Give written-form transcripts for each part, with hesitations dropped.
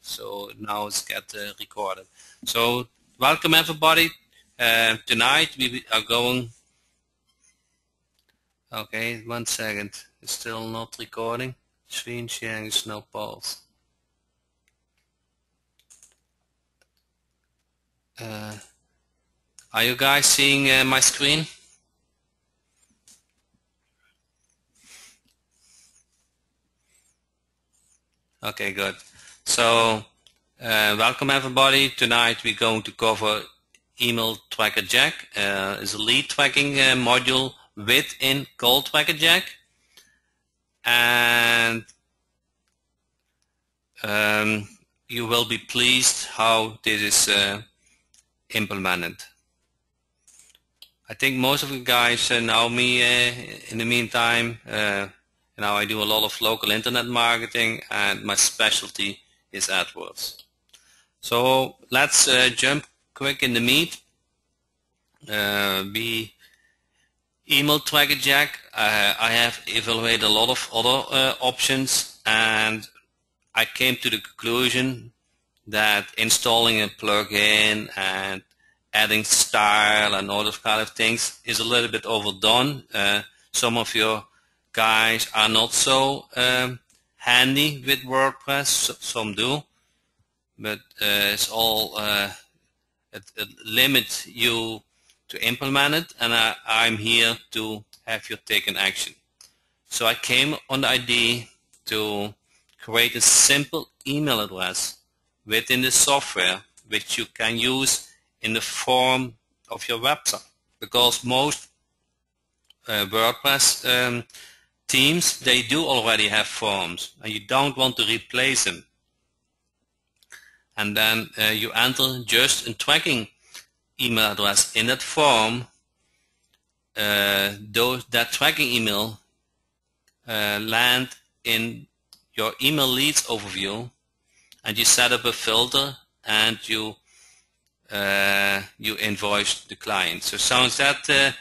So now it's get recorded. So welcome everybody. Tonight we are going. Okay, 1 second. It's still not recording. Screen sharing is no pause. Are you guys seeing my screen? Okay, good. So welcome everybody. Tonight we're going to cover Email Tracker Jack. It's a lead tracking module within Call Tracker Jack, and you will be pleased how this is implemented. I think most of you guys know me in the meantime. Now I do a lot of local internet marketing, and my specialty is AdWords. So let's jump quick in the meat. Email Tracker Jack, I have evaluated a lot of other options, and I came to the conclusion that installing a plugin and adding style and all those kind of things is a little bit overdone. Some of your guys are not so handy with WordPress, some do, but it's all it limits you to implement it, and I'm here to have you take an action. So I came on the idea to create a simple email address within the software which you can use in the form of your website, because most WordPress teams, they do already have forms, and you don't want to replace them. And then you enter just a tracking email address in that form. That tracking email land in your email leads overview, and you set up a filter and you invoice the client. So sounds that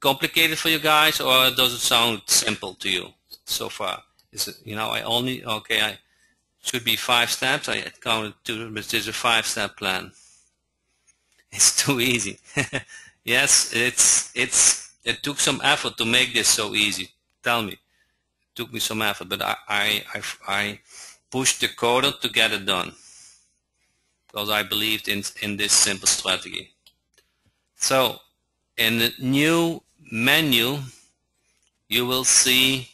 complicated for you guys, or does it sound simple to you so far? Is it, I should be 5 steps. I counted 2, but there's a 5-step plan. It's too easy. Yes, it took some effort to make this so easy. Tell me, it took me some effort, but I pushed the coder to get it done, because I believed in this simple strategy. So in the new menu, you will see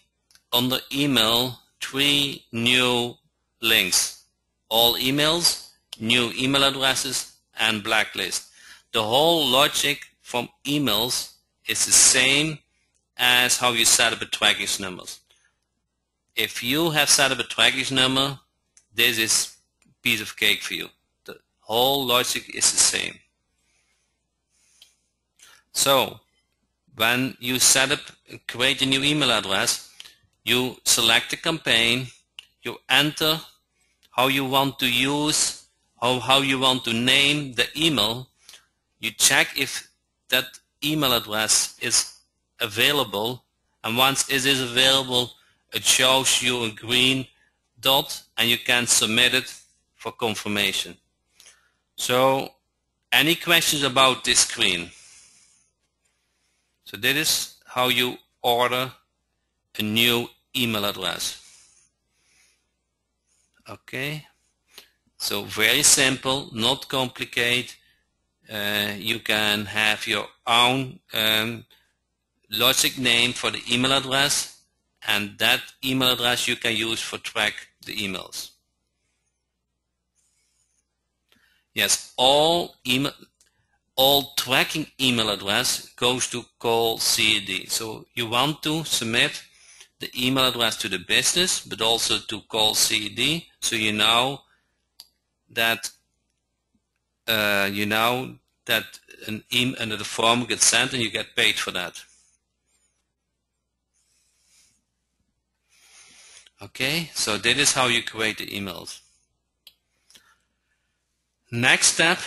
under email 3 new links: all emails, new email addresses, and blacklist. The whole logic from emails is the same as how you set up a tracking number. If you have set up a tracking number, this is a piece of cake for you. The whole logic is the same. So when you set up, create a new email address, you select the campaign, you enter how you want to use, how you want to name the email, you check if that email address is available, and once it is available, it shows you a green dot and you can submit it for confirmation. So any questions about this screen? So this is how you order a new email address. Okay, so very simple, not complicated. You can have your own logic name for the email address, and that email address you can use for track the emails. Yes, all tracking email address goes to call CAD. So you want to submit the email address to the business, but also to call CAD, so you know that an email and the form gets sent and you get paid for that. Okay, so that is how you create the emails. Next step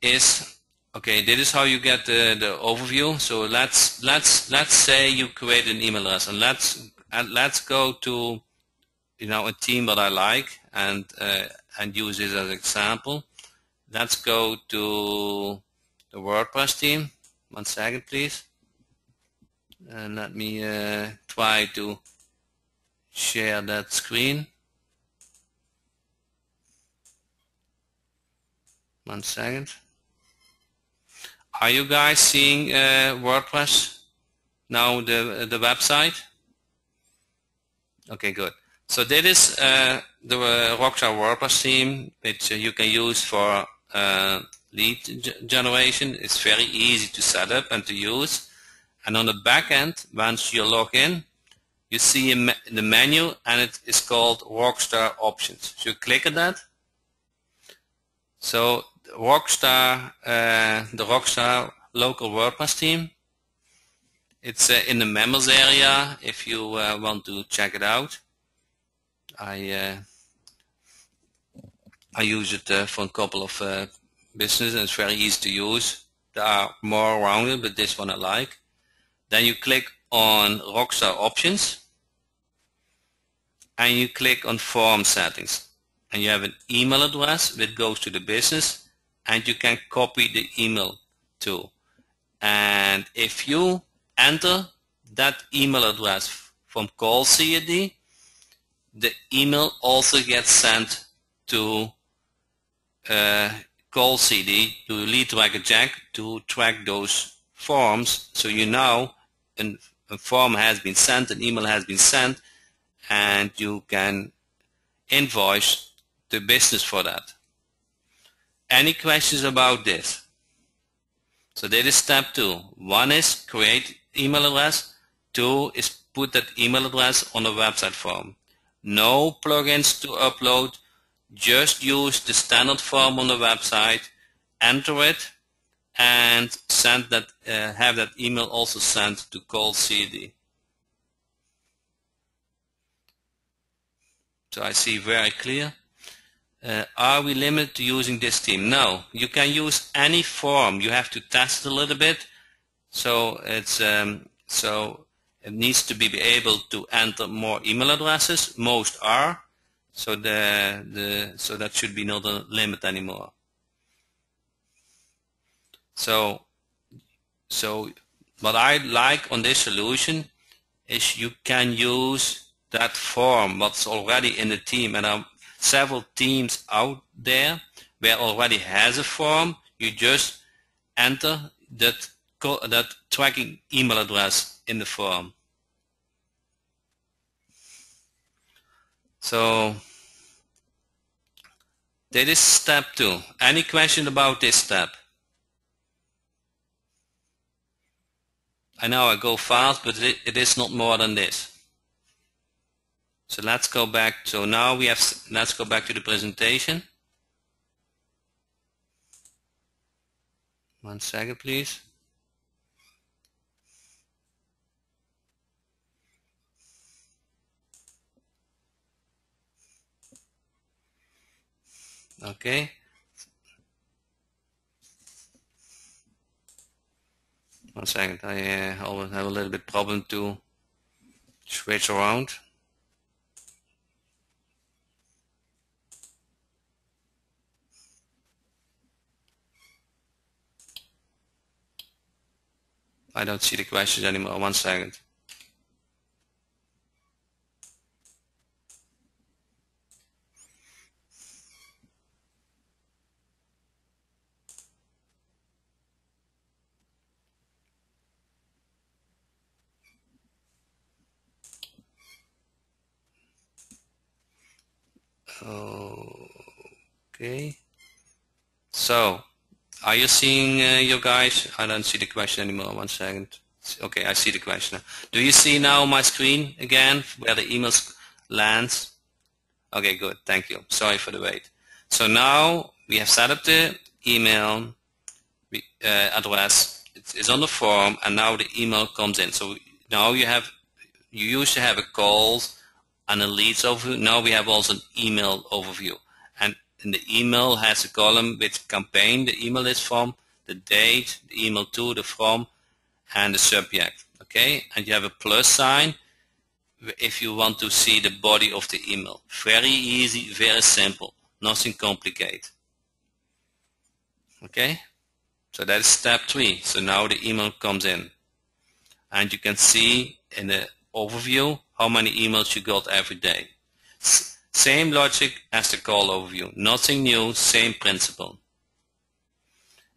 is, okay, this is how you get the overview. So let's say you create an email address, and let's go to a team that I like, and and use this as an example. Let's go to the WordPress theme. 1 second, please. And let me try to share that screen. 1 second. Are you guys seeing WordPress now, the website? Okay, good. So that is the Rockstar WordPress theme, which you can use for lead generation. It's very easy to set up and to use. And on the back end, once you log in, you see the menu, and it is called Rockstar Options. So you click on that. So Rockstar, the Rockstar local WordPress theme. It's in the members area if you want to check it out. I use it for a couple of businesses, and it's very easy to use. There are more around it, but this one I like. Then you click on Rockstar Options, and you click on Form Settings, and you have an email address that goes to the business, and you can copy the email too. And if you enter that email address from call CAD, the email also gets sent to call CD, to lead tracker Jack, to track those forms. So you know a form has been sent, an email has been sent, and you can invoice the business for that. Any questions about this? So that is step 2. 1 is create email address. 2 is put that email address on the website form. No plugins to upload. Just use the standard form on the website, enter it, and send that. Have that email also sent to call CD. So I see very clear. Are we limited to using this theme? No, you can use any form. You have to test it a little bit. So it's so it needs to be able to enter more email addresses. Most are. So so that should be not a limit anymore. So what I like on this solution is you can use that form what's already in the theme, and there are several themes out there where already has a form. You just enter that tracking email address in the form. So that is step 2. Any question about this step? I know I go fast, but it is not more than this. So let's go back. So now let's go back to the presentation. 1 second, please. Okay. 1 second. I always have a little bit problem to switch around. I don't see the questions anymore. 1 second. Okay. So, are you seeing you guys? I don't see the question anymore. 1 second. Okay, I see the question now. Do you see now my screen again where the emails lands? Okay, good. Thank you. Sorry for the wait. So now we have set up the email address. It is on the form, and now the email comes in. So now you used to have a calls and a leads overview. Now we have also an email overview. And in the email has a column with campaign the email is from, the date, the email to, the from, and the subject. Okay, and you have a plus sign if you want to see the body of the email. Very easy, very simple. nothing complicated. Okay, so that is step 3. So now the email comes in, and you can see in the overview how many emails you got every day. Same logic as the call overview, nothing new, same principle.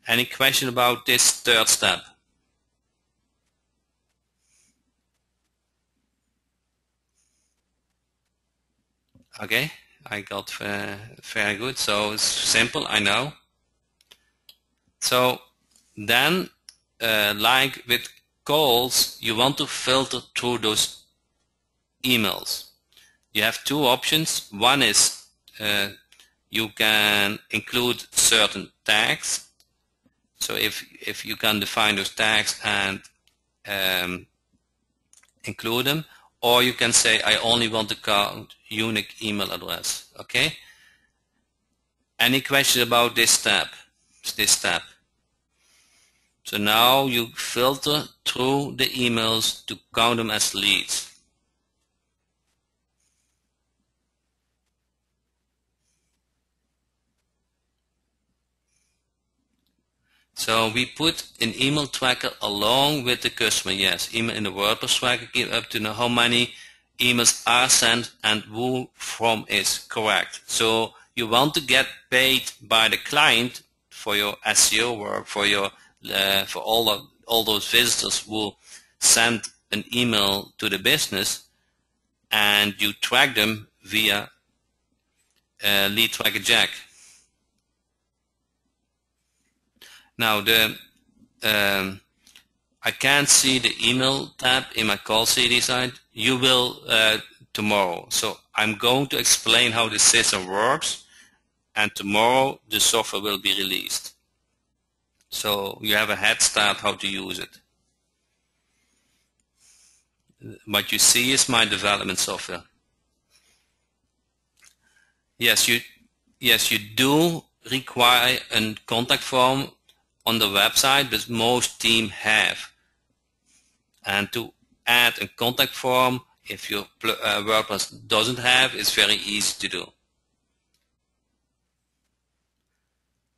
Any question about this third step? Okay, I got very good. So it's simple, I know. So then, like with calls, you want to filter through those emails. You have two options. One is you can include certain tags. So if you can define those tags and include them, or you can say I only want to count unique email address. Okay. Any question about this step? So now you filter through the emails to count them as leads. So we put an email tracker along with the customer. Yes, email in the WordPress tracker give up to know how many emails are sent and who from is correct. So you want to get paid by the client for your SEO work, for your for all those visitors who send an email to the business, and you track them via lead tracker jack. Now I can't see the email tab in my call CD side. You will tomorrow. So I'm going to explain how the system works, and tomorrow the software will be released. So you have a head start how to use it. What you see is my development software. Yes, you do require a contact form on the website, but most teams have. And to add a contact form, if your WordPress doesn't have, it's very easy to do.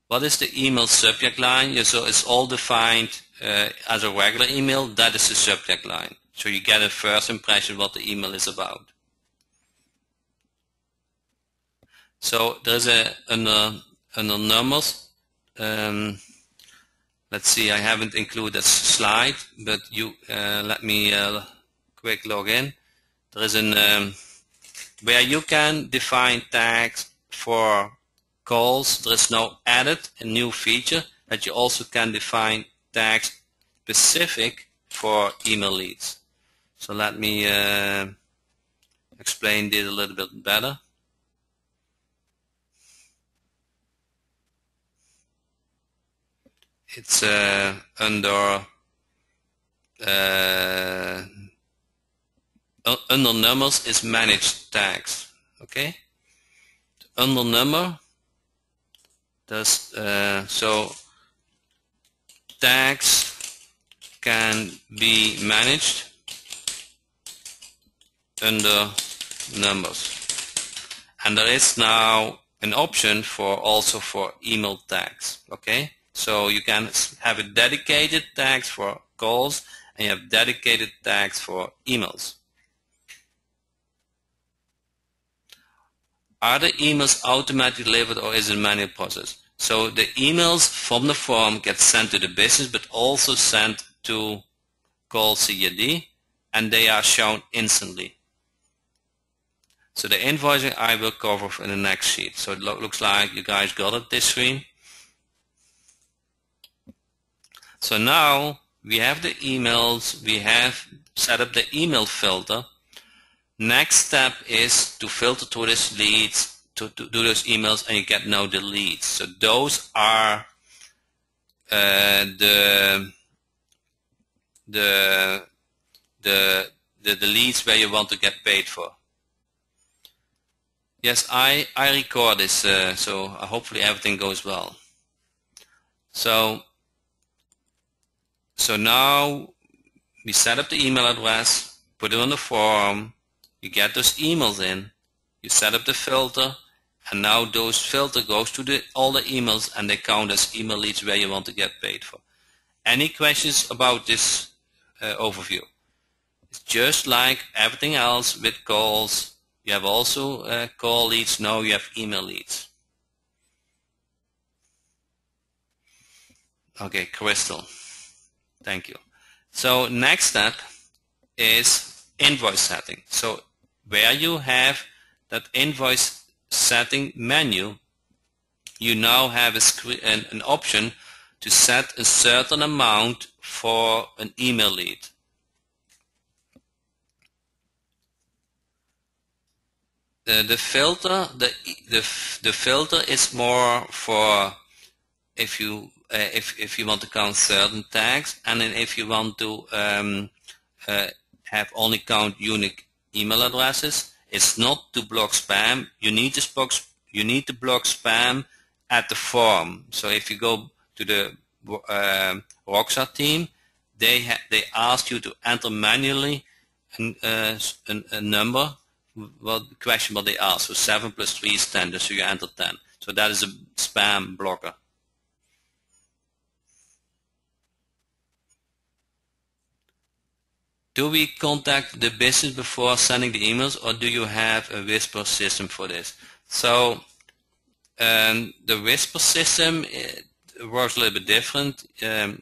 What is the email subject line? Yeah, so it's all defined as a regular email. That is the subject line. So you get a first impression what the email is about. So there's under numbers. Let's see, I haven't included a slide, but you let me quick log in. There is an where you can define tags for calls. There is now added a new feature that you also can define tags specific for email leads. So let me explain this a little bit better. It's under numbers is managed tags. Okay, under number does so tags can be managed under numbers, and there is now an option for also for email tags. Okay. So you can have a dedicated tags for calls, and you have dedicated tags for emails. Are the emails automatically delivered, or is it a manual process? So the emails from the form get sent to the business, but also sent to call CAD, and they are shown instantly. So the invoicing I will cover in the next sheet. So it looks like you guys got it this screen. So now we have the emails, we have set up the email filter. Next step is to filter through these leads, to do those emails, and you get now the leads. So those are the leads where you want to get paid for. Yes, I record this, so hopefully everything goes well. So now we set up the email address, put it on the form, you get those emails in, you set up the filter, and now those filter goes to all the emails, and they count as email leads where you want to get paid for. Any questions about this overview? It's just like everything else with calls. You have also call leads. Now you have email leads. Okay, Crystal. Thank you. So next step is invoice setting. So where you have that invoice setting menu, you now have an option to set a certain amount for an email lead. The filter is more for if you want to count certain tags, and then if you want to have only count unique email addresses. It's not to block spam. You need to block spam at the form. So if you go to the Rockstar team, they ask you to enter manually a number. Well, the question what they ask. So 7 plus 3 is 10. So you enter 10. So that is a spam blocker. Do we contact the business before sending the emails, or do you have a whisper system for this? So the whisper system works a little bit different.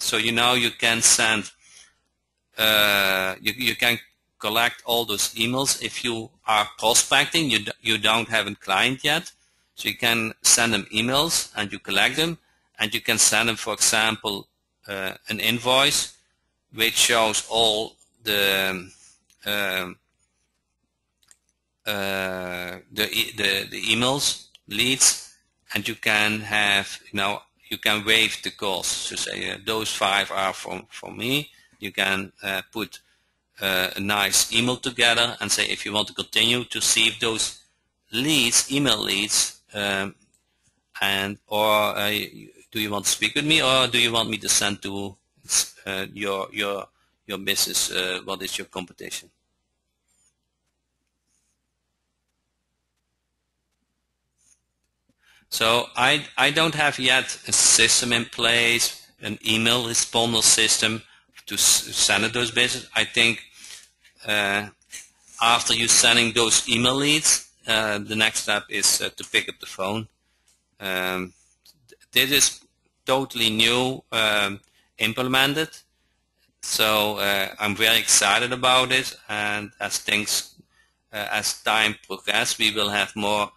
So you can send, you can collect all those emails. If you are prospecting, you don't have a client yet, so you can send them emails and you collect them, and you can send them, for example, an invoice which shows all the emails leads, and you can have you can waive the costs. So say those 5 are for me. You can put a nice email together and say if you want to continue to receive those leads, email leads, or do you want to speak with me, or do you want me to send to your business, what is your competition? So I don't have yet a system in place, an email responder system to send those business. I think after you sending those email leads, the next step is to pick up the phone. This is totally new, implemented. So I'm very excited about it, and as time progresses, we will have more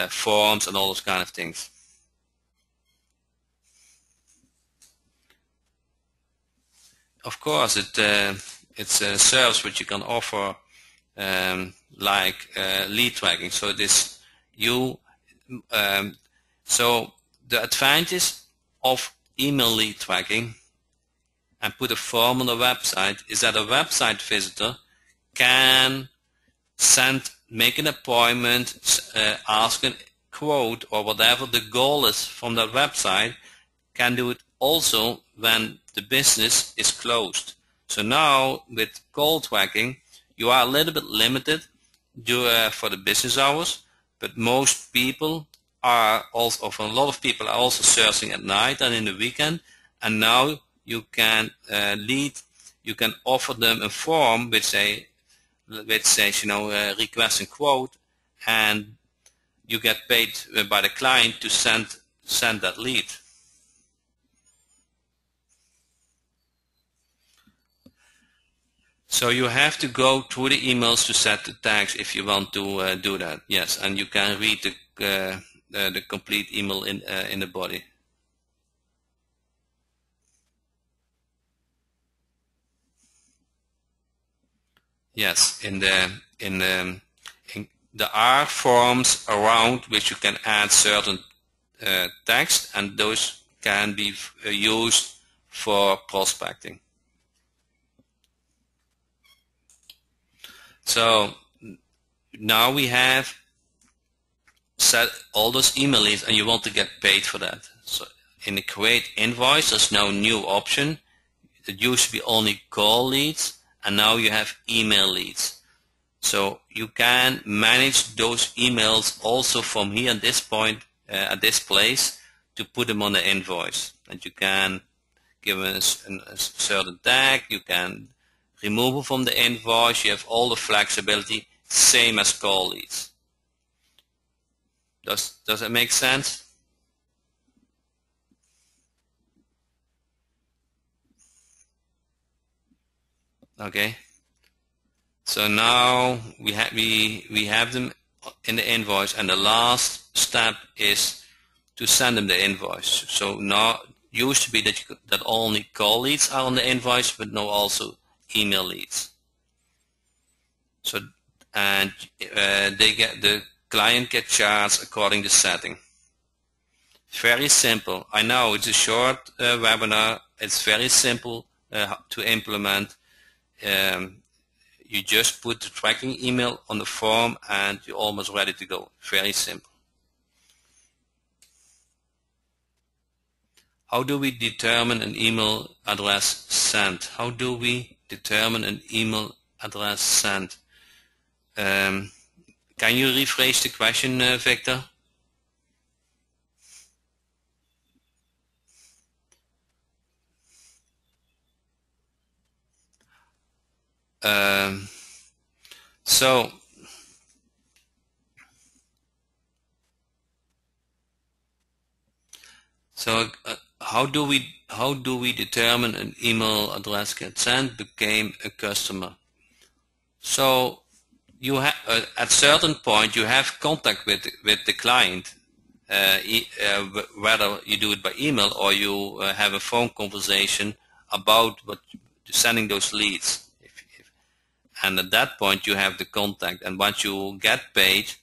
forms and all those kind of things. Of course, it's a service which you can offer, like lead tracking. So so the advantage of email lead tracking and put a form on the website is that a website visitor can make an appointment, ask a quote or whatever the goal is from that website, can do it also when the business is closed. So now with call tracking, you are a little bit limited for the business hours, but most people are also, a lot of people are also searching at night and in the weekend, and now you can you can offer them a form which says, request a quote, and you get paid by the client to send that lead. So you have to go through the emails to set the tags if you want to do that. Yes, and you can read the complete email in the body. Yes, there are forms around which you can add certain text, and those can be used for prospecting. So now we have set all those email leads, and you want to get paid for that. So in the create invoice, there's no new option. It used to be only call leads, and now you have email leads. So you can manage those emails also from here at this point, at this place, to put them on the invoice. And you can give us a certain tag, you can remove it from the invoice, you have all the flexibility, same as call leads. Does that make sense? Okay. So now we have them in the invoice, and the last step is to send them the invoice. So now used to be that only call leads are on the invoice, but now also email leads. So and the client gets charged according to setting. Very simple. I know it's a short webinar. It's very simple to implement. You just put the tracking email on the form and you're almost ready to go. Very simple. How do we determine an email address sent? How do we determine an email address sent? Can you rephrase the question, Victor? So how do we determine an email address gets sent became a customer? So you have at certain point you have contact with the client, whether you do it by email or you have a phone conversation about what sending those leads. And at that point you have the contact, and once you get paid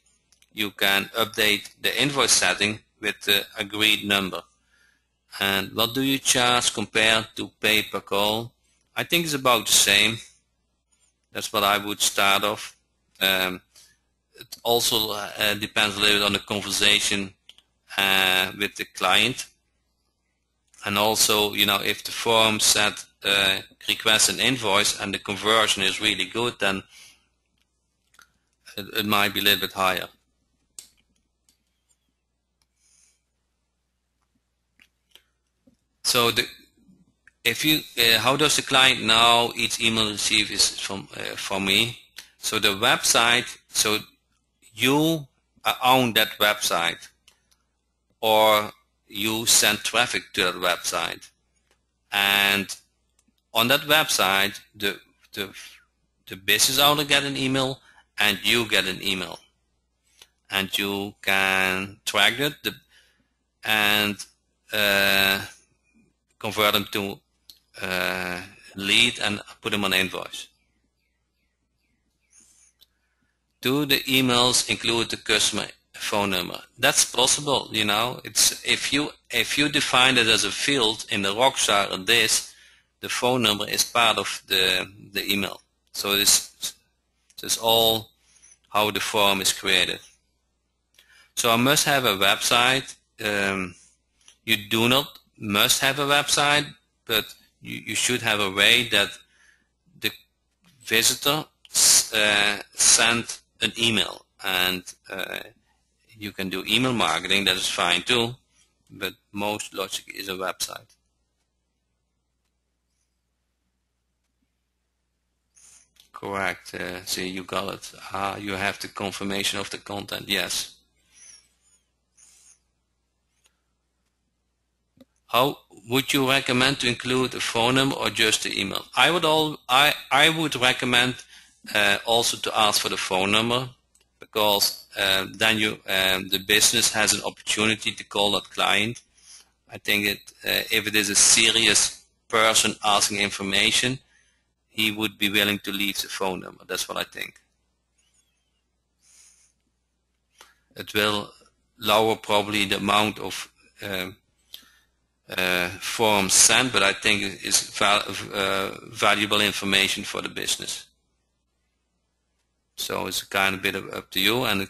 you can update the invoice setting with the agreed number. And what do you charge compared to pay per call? I think it's about the same. That's what I would start off. It also depends a little bit on the conversation with the client. And also, you know, if the form said request an invoice and the conversion is really good, then it might be a little bit higher. So how does the client know each email received is from me? So the website, so you own that website, or you send traffic to that website, and on that website the business owner get an email and you get an email, and you can track it and convert them to lead and put them on invoice. Do the emails include the customer phone number? That's possible, you know. It's if you define it as a field in the Rockstar or this, the phone number is part of the email. So this is all how the form is created. So I must have a website. You do not must have a website, but you should have a way that the visitor send an email, and you can do email marketing. That is fine too, but most logic is a website. Correct. See, you got it. You have the confirmation of the content. Yes. How would you recommend to include a phone number or just the email? I would recommend also to ask for the phone number, because then the business has an opportunity to call that client. I think if it is a serious person asking information, he would be willing to leave the phone number. That's what I think. It will lower probably the amount of forms sent, but I think it is valuable information for the business. So it's kind of a bit up to you, and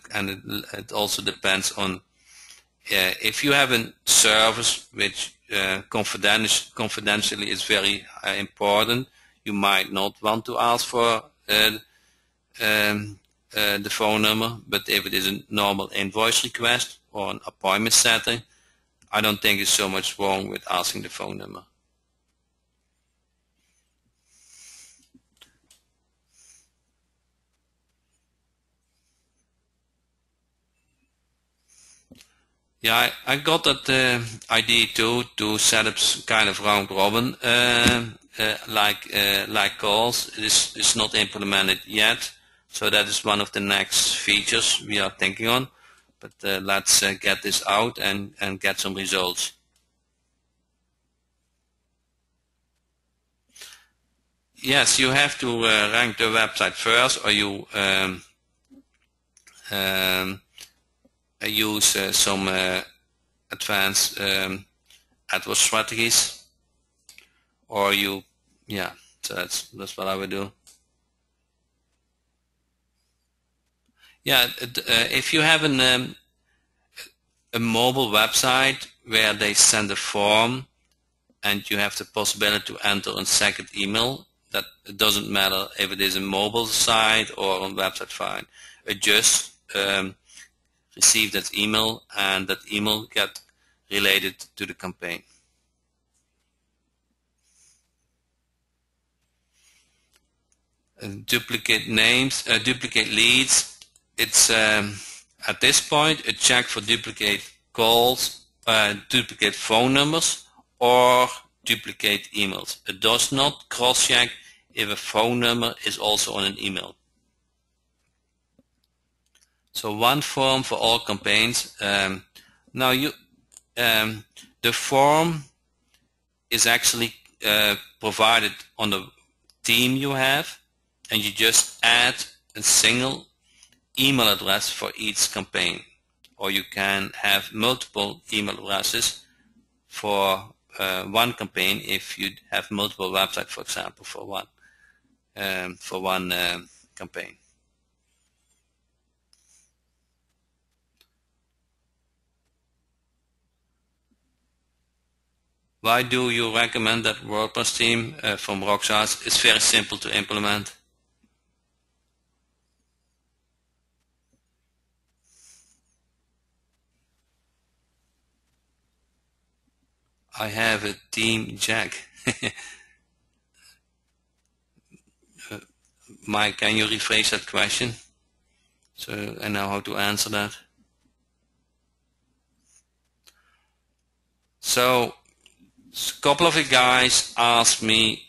it also depends on if you have a service which confidentially is very important. You might not want to ask for the phone number, but if it is a normal invoice request or an appointment setting, I don't think there's so much wrong with asking the phone number. Yeah, I got that idea too, to set up some kind of round robin like calls. It's not implemented yet, so that is one of the next features we are thinking on. But let's get this out and get some results. Yes, you have to rank the website first, or you use some advanced AdWords strategies, or you, yeah, so that's what I would do. Yeah, if you have a mobile website where they send a form and you have the possibility to enter a second email, that it doesn't matter if it is a mobile site or a website file. It just receive that email, and that email get related to the campaign. Duplicate names, duplicate leads. It's at this point a check for duplicate calls, duplicate phone numbers, or duplicate emails. It does not cross-check if a phone number is also on an email. So one form for all campaigns. Now the form is actually provided on the theme you have, and you just add a single email address for each campaign, or you can have multiple email addresses for one campaign if you have multiple websites, for example, for one campaign. Why do you recommend that WordPress theme from Roxas? It's very simple to implement. I have a theme, Jack. Mike, can you rephrase that question? So I know how to answer that. So a couple of you guys asked me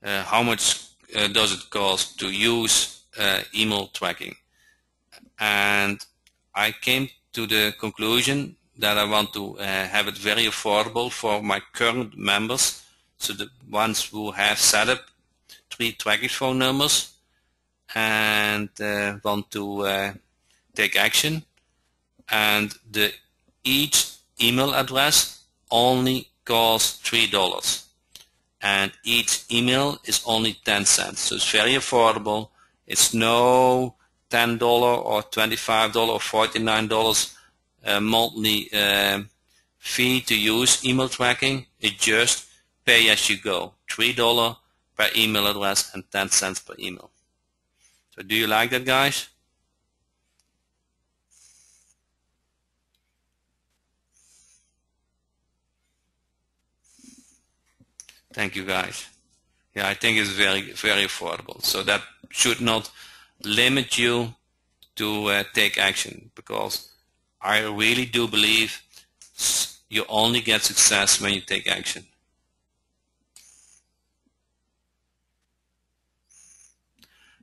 how much does it cost to use email tracking, and I came to the conclusion that I want to have it very affordable for my current members, so the ones who have set up 3 tracking phone numbers and want to take action, and each email address only costs $3, and each email is only 10 cents. So it's very affordable. It's no $10 or $25 or $49 monthly fee to use email tracking. It just pay as you go. $3 per email address and 10 cents per email. So do you like that, guys? Thank you, guys. Yeah, I think it's very, very affordable. So that should not limit you to take action, because I really do believe you only get success when you take action.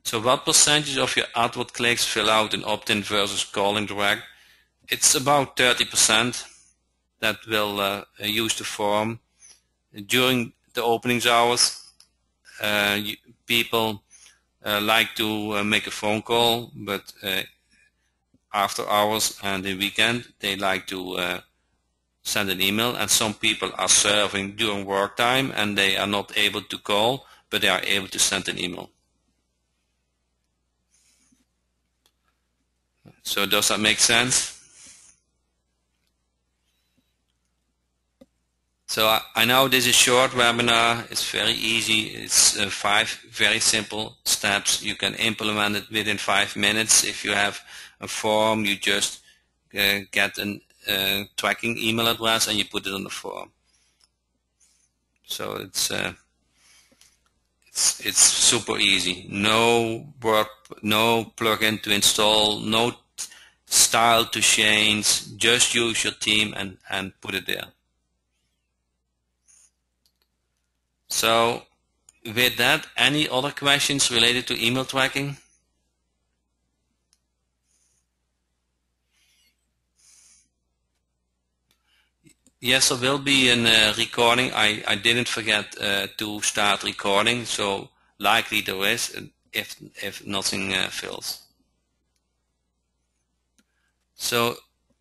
So what percentage of your AdWords clicks fill out an opt-in versus calling direct? It's about 30% that will use the form. During the openings hours, people like to make a phone call, but after hours and the weekend they like to send an email, and some people are serving during work time and they are not able to call, but they are able to send an email. So does that make sense? So I know this is short webinar. It's very easy. It's 5 very simple steps. You can implement it within 5 minutes. If you have a form, you just get a tracking email address and you put it on the form. So it's super easy. No work, no plugin to install, no style to change. Just use your team and put it there. So with that, any other questions related to email tracking? Yes, there will be a recording. I didn't forget to start recording, so likely there is if nothing fails. So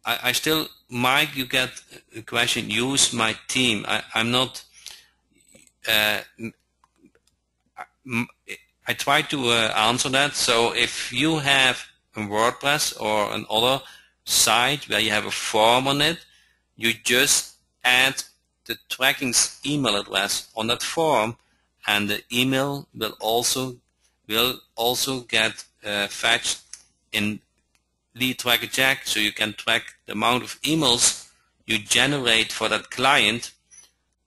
I still, Mike, you get a question. Use my team. I'm not. I try to answer that. So if you have a WordPress or another site where you have a form on it, you just add the tracking's email address on that form, and the email will also get fetched in Lead Tracker Jack, so you can track the amount of emails you generate for that client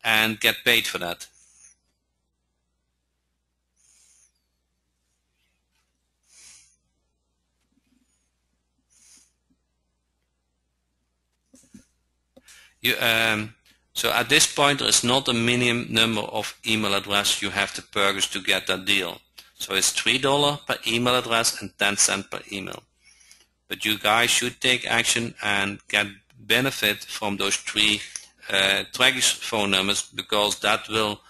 and get paid for that. So at this point, there is not a minimum number of email addresses you have to purchase to get that deal. So it's $3 per email address and 10 cents per email. But you guys should take action and get benefit from those 3 trackers phone numbers, because that will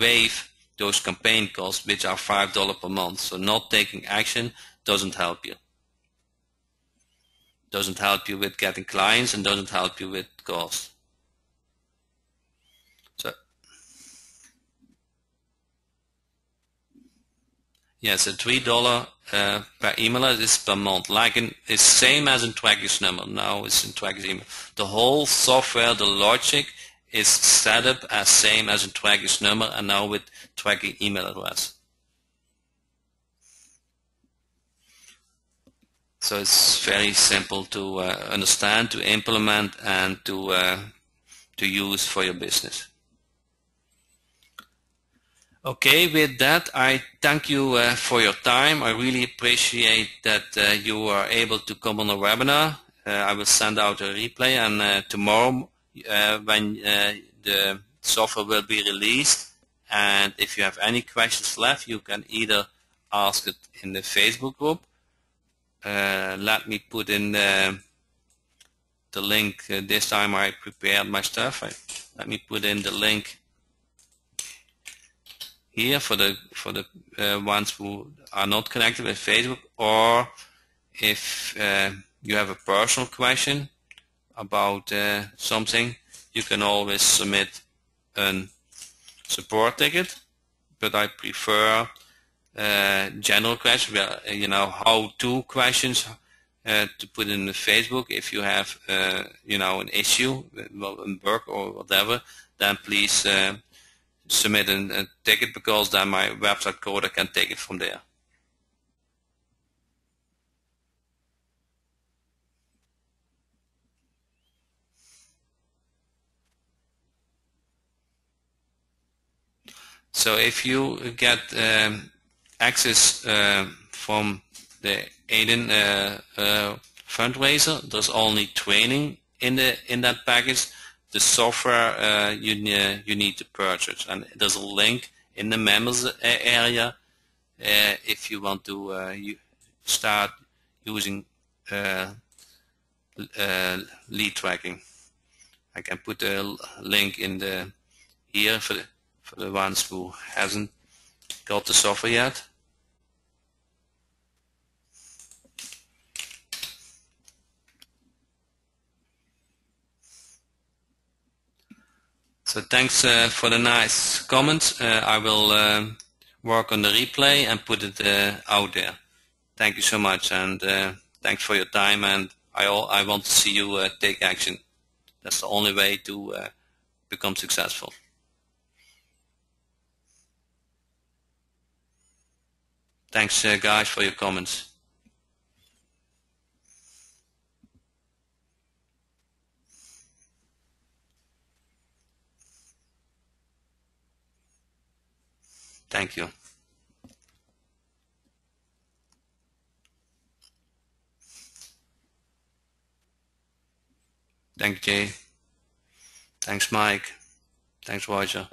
waive those campaign costs, which are $5 per month. So not taking action doesn't help you. Doesn't help you with getting clients and doesn't help you with costs. So yes, a $3 per email is per month. It's same as in Tracker's number. Now it's in Tracker's email. The whole software, the logic is set up as same as in Tracker's number, and now with tracking email address. So it's very simple to understand, to implement, and to use for your business. Okay, with that, I thank you for your time. I really appreciate that you are able to come on the webinar. I will send out a replay, and tomorrow when the software will be released, and if you have any questions left, you can either ask it in the Facebook group. Let me put in the link. This time I prepared my stuff. Let me put in the link here for the ones who are not connected with Facebook, or if you have a personal question about something, you can always submit a support ticket. But I prefer general questions, how-to questions to put in the Facebook. If you have an issue in work or whatever, then please submit a ticket, because then my website coder can take it from there. So if you get access from the Aiden fundraiser, there's only training in that package. The software you need to purchase, and there's a link in the members area if you want to start using lead tracking. I can put a link in here for the ones who hasn't got the software yet. So thanks for the nice comments. I will work on the replay and put it out there. Thank you so much, and thanks for your time, and I want to see you take action. That's the only way to become successful. Thanks, guys, for your comments. Thank you. Thanks, Jay. Thanks, Mike. Thanks, Roger.